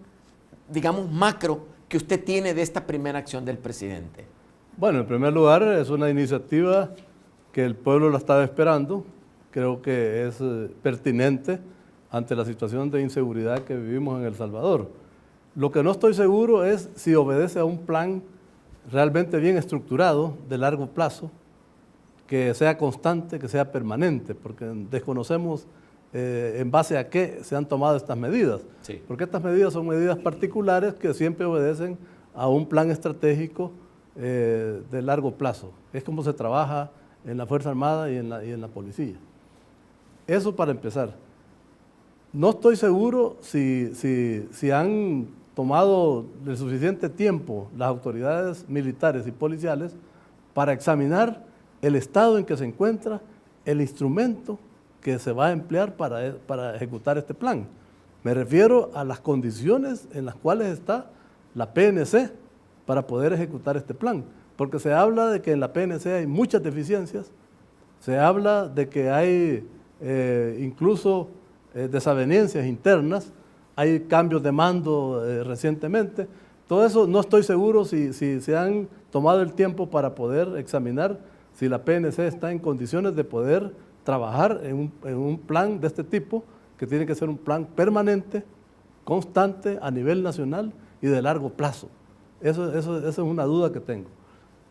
digamos, macro que usted tiene de esta primera acción del presidente? Bueno, en primer lugar, es una iniciativa que el pueblo la estaba esperando. Creo que es pertinente ante la situación de inseguridad que vivimos en El Salvador. Lo que no estoy seguro es si obedece a un plan realmente bien estructurado, de largo plazo, que sea constante, que sea permanente, porque desconocemos en base a qué se han tomado estas medidas. Sí. Porque estas medidas son medidas particulares que siempre obedecen a un plan estratégico de largo plazo. Es como se trabaja en la Fuerza Armada y en la policía. Eso para empezar. No estoy seguro si han tomado el suficiente tiempo las autoridades militares y policiales para examinar el estado en que se encuentra el instrumento que se va a emplear para ejecutar este plan. Me refiero a las condiciones en las cuales está la PNC para poder ejecutar este plan, porque se habla de que en la PNC hay muchas deficiencias, se habla de que hay incluso desavenencias internas, hay cambios de mando recientemente. Todo eso no estoy seguro si se han tomado el tiempo para poder examinar si la PNC está en condiciones de poder trabajar en un plan de este tipo, que tiene que ser un plan permanente, constante, a nivel nacional y de largo plazo. Esa es una duda que tengo.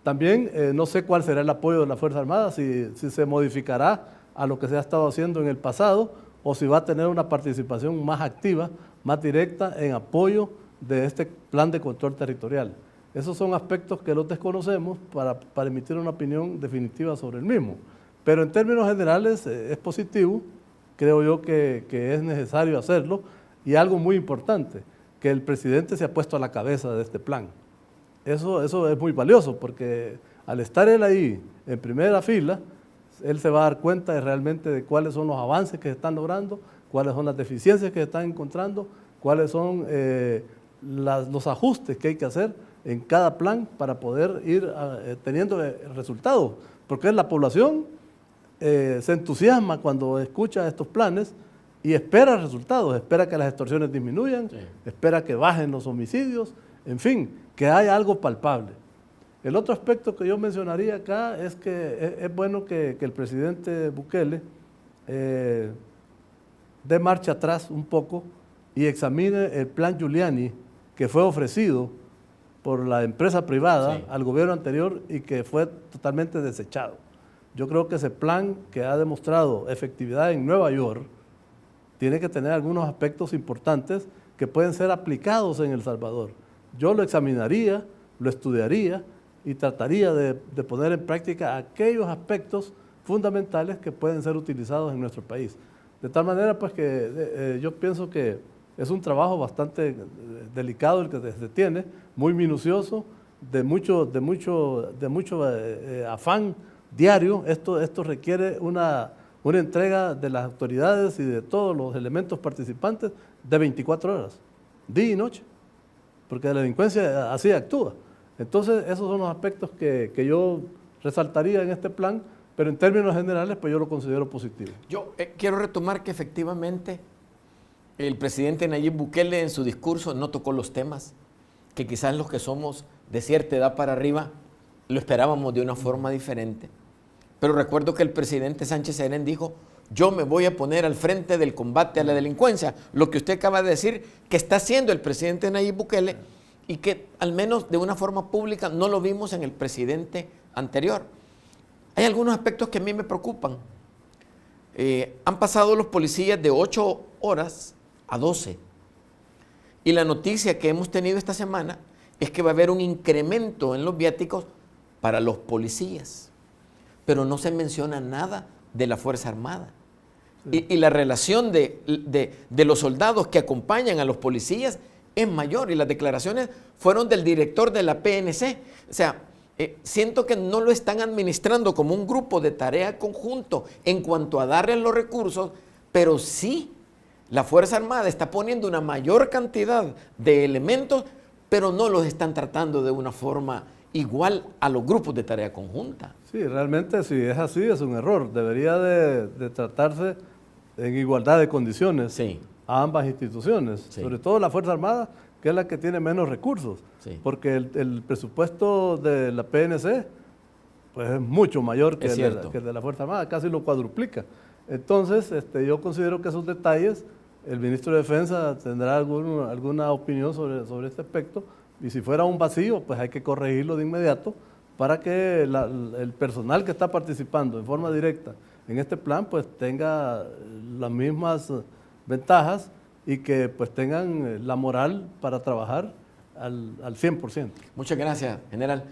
También no sé cuál será el apoyo de la Fuerza Armada, si se modificará a lo que se ha estado haciendo en el pasado o si va a tener una participación más activa, más directa en apoyo de este plan de control territorial. Esos son aspectos que los desconocemos para emitir una opinión definitiva sobre el mismo. Pero en términos generales es positivo, creo yo que es necesario hacerlo, y algo muy importante, que el presidente se ha puesto a la cabeza de este plan. Eso es muy valioso, porque al estar él ahí en primera fila, él se va a dar cuenta realmente de cuáles son los avances que se están logrando, cuáles son las deficiencias que se están encontrando, cuáles son los ajustes que hay que hacer en cada plan para poder ir teniendo resultados. Porque la población se entusiasma cuando escucha estos planes y espera resultados, espera que las extorsiones disminuyan, sí, espera que bajen los homicidios, en fin, que haya algo palpable. El otro aspecto que yo mencionaría acá es que es bueno que el presidente Bukele dé marcha atrás un poco y examine el plan Giuliani que fue ofrecido por la empresa privada, sí, al gobierno anterior y que fue totalmente desechado. Yo creo que ese plan, que ha demostrado efectividad en Nueva York, tiene que tener algunos aspectos importantes que pueden ser aplicados en El Salvador. Yo lo examinaría, lo estudiaría y trataría de poner en práctica aquellos aspectos fundamentales que pueden ser utilizados en nuestro país. De tal manera pues que yo pienso que es un trabajo bastante delicado el que se tiene, muy minucioso, de mucho afán diario. Esto requiere una entrega de las autoridades y de todos los elementos participantes de 24 horas, día y noche, porque la delincuencia así actúa. Entonces esos son los aspectos que yo resaltaría en este plan, Pero en términos generales, pues yo lo considero positivo. Yo quiero retomar que efectivamente el presidente Nayib Bukele en su discurso no tocó los temas que quizás los que somos de cierta edad para arriba lo esperábamos de una forma diferente. Pero recuerdo que el presidente Sánchez Serén dijo: yo me voy a poner al frente del combate a la delincuencia, lo que usted acaba de decir que está haciendo el presidente Nayib Bukele y que al menos de una forma pública no lo vimos en el presidente anterior. Hay algunos aspectos que a mí me preocupan. Han pasado los policías de 8 horas a 12. Y la noticia que hemos tenido esta semana es que va a haber un incremento en los viáticos para los policías. Pero no se menciona nada de la Fuerza Armada. Sí. Y la relación de los soldados que acompañan a los policías es mayor. Y las declaraciones fueron del director de la PNC. O sea, siento que no lo están administrando como un grupo de tarea conjunto en cuanto a darles los recursos, pero sí la Fuerza Armada está poniendo una mayor cantidad de elementos, pero no los están tratando de una forma igual a los grupos de tarea conjunta. Sí, realmente si es así es un error. Debería de tratarse en igualdad de condiciones sí. a ambas instituciones, sí. Sobre todo la Fuerza Armada, que es la que tiene menos recursos, sí. Porque el presupuesto de la PNC pues es mucho mayor que el de la Fuerza Armada, casi lo cuadruplica. Entonces, yo considero que esos detalles, el ministro de Defensa tendrá alguna opinión sobre este aspecto, y si fuera un vacío, pues hay que corregirlo de inmediato para que el personal que está participando en forma directa en este plan pues tenga las mismas ventajas y que pues tengan la moral para trabajar al 100%. Muchas gracias, general.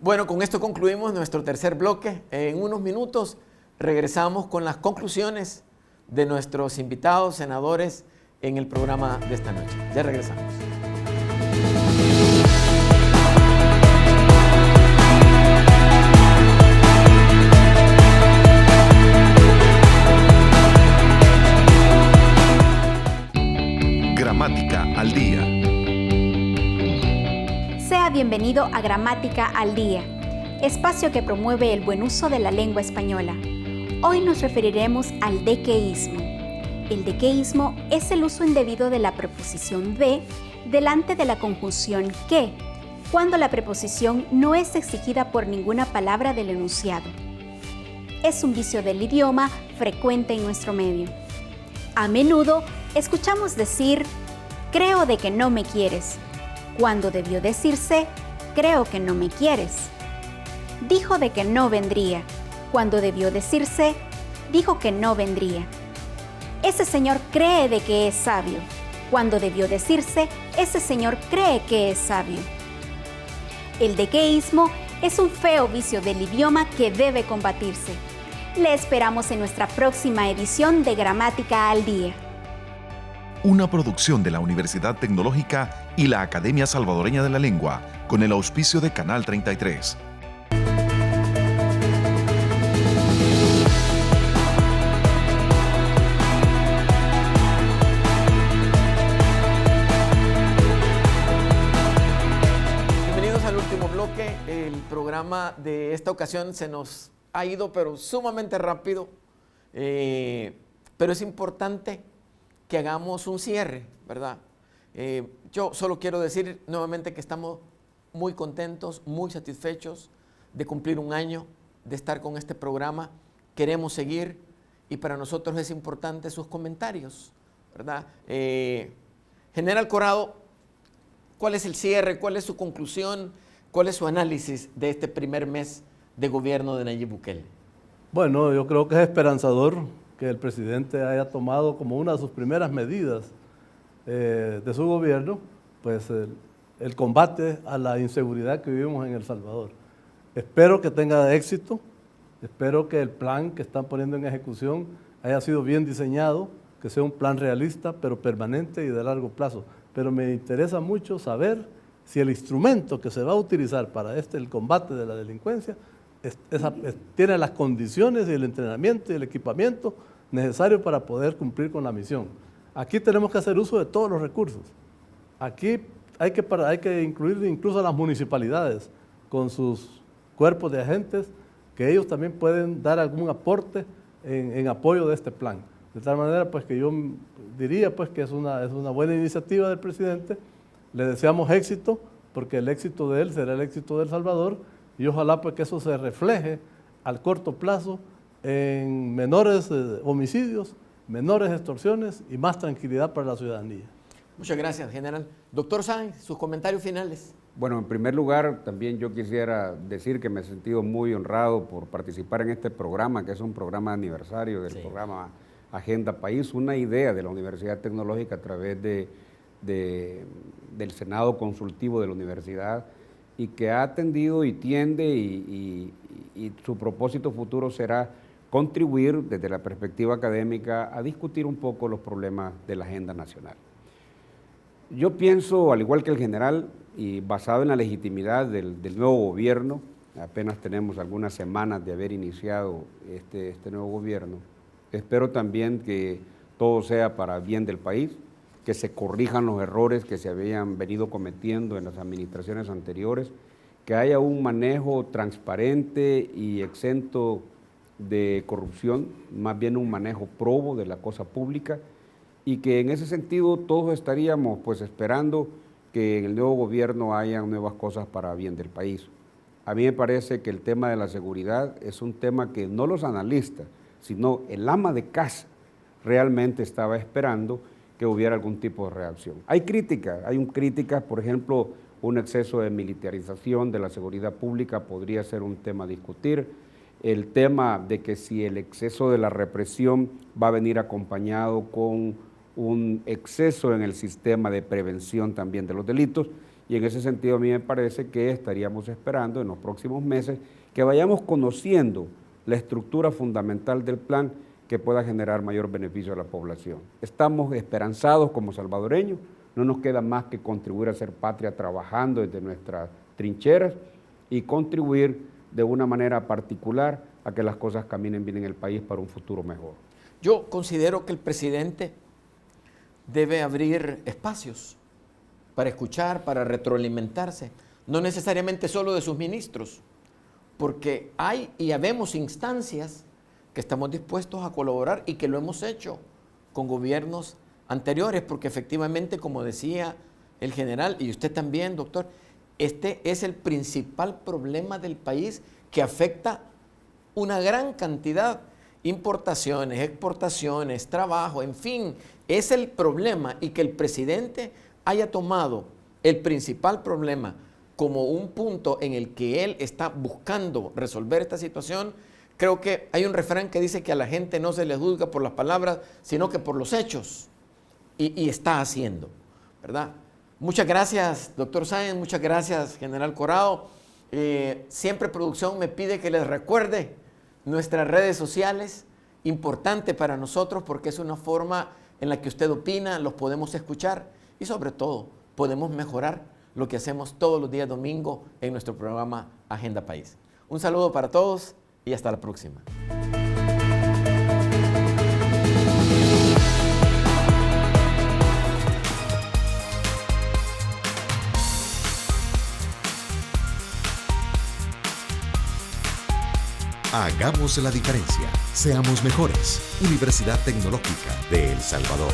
Bueno, con esto concluimos nuestro tercer bloque. En unos minutos regresamos con las conclusiones de nuestros invitados senadores en el programa de esta noche. Ya regresamos. Gramática al día. Sea bienvenido a Gramática al Día, espacio que promueve el buen uso de la lengua española. Hoy nos referiremos al dequeísmo. El dequeísmo es el uso indebido de la preposición de delante de la conjunción que, cuando la preposición no es exigida por ninguna palabra del enunciado. Es un vicio del idioma frecuente en nuestro medio. A menudo escuchamos decir, creo de que no me quieres, cuando debió decirse, creo que no me quieres. Dijo de que no vendría, cuando debió decirse, dijo que no vendría. Ese señor cree de que es sabio, cuando debió decirse, ese señor cree que es sabio. El dequeísmo es un feo vicio del idioma que debe combatirse. Le esperamos en nuestra próxima edición de Gramática al Día. Una producción de la Universidad Tecnológica y la Academia Salvadoreña de la Lengua, con el auspicio de Canal 33. Bienvenidos al último bloque. El programa de esta ocasión se nos ha ido, pero sumamente rápido. Pero es importante que hagamos un cierre, ¿verdad? Yo solo quiero decir nuevamente que estamos muy contentos, muy satisfechos de cumplir un año, de estar con este programa. Queremos seguir y para nosotros es importante sus comentarios, ¿verdad? General Corrado, ¿cuál es el cierre? ¿Cuál es su conclusión? ¿Cuál es su análisis de este primer mes de gobierno de Nayib Bukele? Bueno, yo creo que es esperanzador que el presidente haya tomado como una de sus primeras medidas de su gobierno, pues el combate a la inseguridad que vivimos en El Salvador. Espero que tenga éxito, espero que el plan que están poniendo en ejecución haya sido bien diseñado, que sea un plan realista, pero permanente y de largo plazo. Pero me interesa mucho saber si el instrumento que se va a utilizar para el combate de la delincuencia tiene las condiciones y el entrenamiento y el equipamiento necesario para poder cumplir con la misión. Aquí tenemos que hacer uso de todos los recursos. Aquí hay que incluir incluso a las municipalidades con sus cuerpos de agentes que ellos también pueden dar algún aporte en apoyo de este plan. De tal manera pues que yo diría pues que es una buena iniciativa del presidente. Le deseamos éxito, porque el éxito de él será el éxito de El Salvador, y ojalá pues que eso se refleje al corto plazo en menores homicidios, menores extorsiones y más tranquilidad para la ciudadanía. Muchas gracias, general. Doctor Sáenz, sus comentarios finales. Bueno, en primer lugar, también yo quisiera decir que me he sentido muy honrado por participar en este programa, que es un programa de aniversario del programa Agenda País, una idea de la Universidad Tecnológica a través del Senado Consultivo de la Universidad, y que ha atendido y tiende y su propósito futuro será contribuir desde la perspectiva académica a discutir un poco los problemas de la agenda nacional. Yo pienso, al igual que el general, y basado en la legitimidad del nuevo gobierno, apenas tenemos algunas semanas de haber iniciado este nuevo gobierno, espero también que todo sea para bien del país, que se corrijan los errores que se habían venido cometiendo en las administraciones anteriores, que haya un manejo transparente y exento de corrupción, más bien un manejo probo de la cosa pública, y que en ese sentido todos estaríamos pues esperando que en el nuevo gobierno hayan nuevas cosas para bien del país. A mí me parece que el tema de la seguridad es un tema que no los analistas, sino el ama de casa realmente estaba esperando que hubiera algún tipo de reacción. Hay críticas, por ejemplo, un exceso de militarización de la seguridad pública podría ser un tema a discutir, el tema de que si el exceso de la represión va a venir acompañado con un exceso en el sistema de prevención también de los delitos, y en ese sentido a mí me parece que estaríamos esperando en los próximos meses que vayamos conociendo la estructura fundamental del plan que pueda generar mayor beneficio a la población. Estamos esperanzados como salvadoreños, no nos queda más que contribuir a ser patria trabajando desde nuestras trincheras y contribuir de una manera particular a que las cosas caminen bien en el país para un futuro mejor. Yo considero que el presidente debe abrir espacios para escuchar, para retroalimentarse, no necesariamente solo de sus ministros, porque hay y habemos instancias que estamos dispuestos a colaborar y que lo hemos hecho con gobiernos anteriores, porque efectivamente, como decía el general, y usted también, doctor, este es el principal problema del país que afecta una gran cantidad, importaciones, exportaciones, trabajo, en fin, es el problema, y que el presidente haya tomado el principal problema como un punto en el que él está buscando resolver esta situación. Creo que hay un refrán que dice que a la gente no se le juzga por las palabras, sino que por los hechos, y está haciendo, ¿verdad? Muchas gracias, doctor Sáenz, muchas gracias, general Corado. Siempre producción me pide que les recuerde nuestras redes sociales, importante para nosotros porque es una forma en la que usted opina, los podemos escuchar y sobre todo podemos mejorar lo que hacemos todos los días domingo en nuestro programa Agenda País. Un saludo para todos y hasta la próxima. Hagamos la diferencia. Seamos mejores. Universidad Tecnológica de El Salvador.